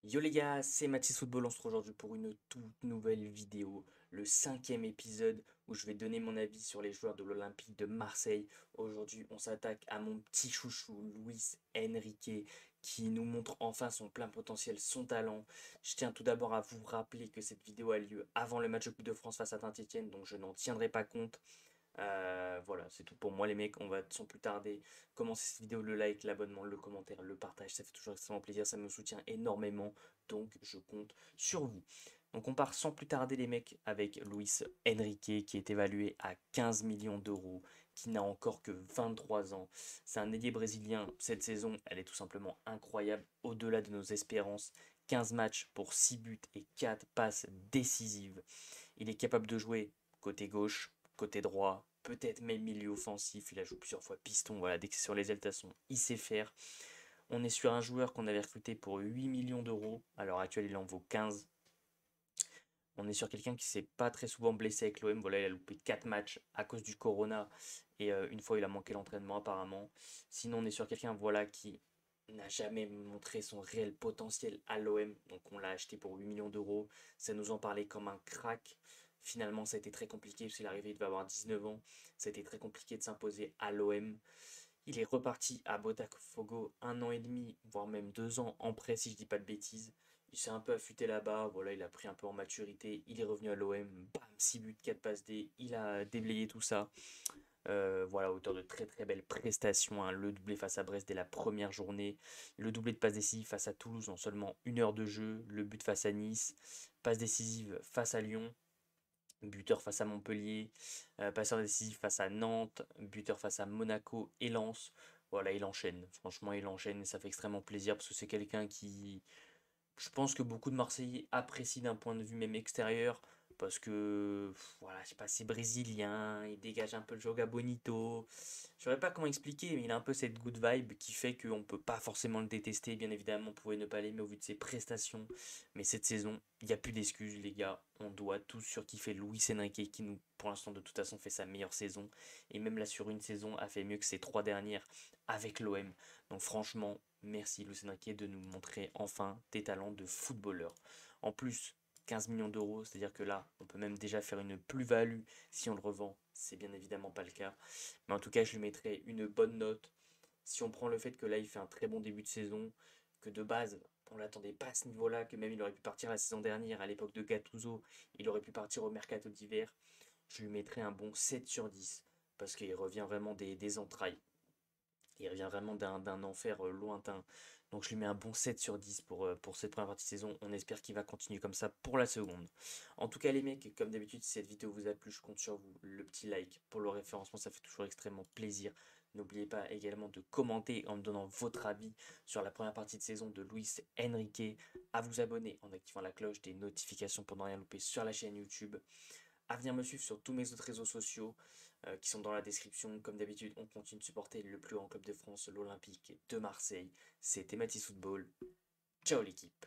Yo les gars, c'est Mathis Football, on se retrouve aujourd'hui pour une toute nouvelle vidéo, le cinquième épisode où je vais donner mon avis sur les joueurs de l'Olympique de Marseille. Aujourd'hui, on s'attaque à mon petit chouchou, Luis Enrique, qui nous montre enfin son plein potentiel, son talent. Je tiens tout d'abord à vous rappeler que cette vidéo a lieu avant le match de Coupe de France face à Saint-Etienne, donc je n'en tiendrai pas compte. Voilà, c'est tout pour moi les mecs, on va sans plus tarder commencer cette vidéo, le like, l'abonnement, le commentaire, le partage, ça fait toujours extrêmement plaisir, ça me soutient énormément, donc je compte sur vous. Donc on part sans plus tarder les mecs avec Luis Enrique qui est évalué à 15 millions d'euros, qui n'a encore que 23 ans. C'est un ailier brésilien, cette saison elle est tout simplement incroyable, au-delà de nos espérances. 15 matchs pour 6 buts et 4 passes décisives. Il est capable de jouer côté gauche, côté droit, peut-être même milieu offensif. Il a joué plusieurs fois piston. Voilà, dès que c'est sur les ailes, il sait faire. On est sur un joueur qu'on avait recruté pour 8 millions d'euros. À l'heure actuelle, il en vaut 15. On est sur quelqu'un qui s'est pas très souvent blessé avec l'OM. Voilà, il a loupé 4 matchs à cause du corona. Et une fois, il a manqué l'entraînement apparemment. Sinon, on est sur quelqu'un voilà, qui n'a jamais montré son réel potentiel à l'OM. Donc on l'a acheté pour 8 millions d'euros. Ça nous en parlait comme un crack. Finalement, ça a été très compliqué parce qu'il est arrivé, il devait avoir 19 ans. Ça a été très compliqué de s'imposer à l'OM. Il est reparti à Botafogo 1 an et demi, voire même 2 ans en prêt, si je dis pas de bêtises. Il s'est un peu affûté là-bas, voilà, il a pris un peu en maturité. Il est revenu à l'OM, bam, 6 buts, 4 passes D. Il a déblayé tout ça. Voilà, auteur de très très belles prestations, hein. Le doublé face à Brest dès la première journée, le doublé de passe décisive face à Toulouse en seulement 1 heure de jeu, le but face à Nice, passe décisive face à Lyon, buteur face à Montpellier, passeur décisif face à Nantes, buteur face à Monaco et Lens. Voilà, il enchaîne. Franchement, il enchaîne et ça fait extrêmement plaisir parce que c'est quelqu'un qui, je pense que beaucoup de Marseillais apprécient d'un point de vue même extérieur parce que voilà, je sais pas, c'est brésilien, il dégage un peu le joga bonito. Je saurais pas comment expliquer, mais il a un peu cette good vibe qui fait qu'on peut pas forcément le détester. Bien évidemment, on pouvait ne pas l'aimer au vu de ses prestations, mais cette saison, il n'y a plus d'excuses, les gars. On doit tous surkiffer Luis Enrique qui nous, pour l'instant, de toute façon, fait sa meilleure saison et même là sur une saison a fait mieux que ses 3 dernières avec l'OM. Donc franchement, merci Luis Enrique de nous montrer enfin des talents de footballeur. En plus, 15 millions d'euros, c'est-à-dire que là, on peut même déjà faire une plus-value si on le revend. C'est bien évidemment pas le cas. Mais en tout cas, je lui mettrai une bonne note. Si on prend le fait que là, il fait un très bon début de saison, que de base, on l'attendait pas à ce niveau-là, que même il aurait pu partir la saison dernière, à l'époque de Gattuso, il aurait pu partir au mercato d'hiver, je lui mettrai un bon 7 sur 10. Parce qu'il revient vraiment des entrailles. Il revient vraiment d'un enfer lointain. Donc je lui mets un bon 7 sur 10 pour cette première partie de saison. On espère qu'il va continuer comme ça pour la seconde. En tout cas les mecs, comme d'habitude, si cette vidéo vous a plu, je compte sur vous. Le petit like pour le référencement, ça fait toujours extrêmement plaisir. N'oubliez pas également de commenter en me donnant votre avis sur la première partie de saison de Luis Enrique. À vous abonner en activant la cloche des notifications pour ne rien louper sur la chaîne YouTube, à venir me suivre sur tous mes autres réseaux sociaux qui sont dans la description. Comme d'habitude, on continue de supporter le plus grand club de France, l'Olympique de Marseille. C'était Mathis Football. Ciao l'équipe.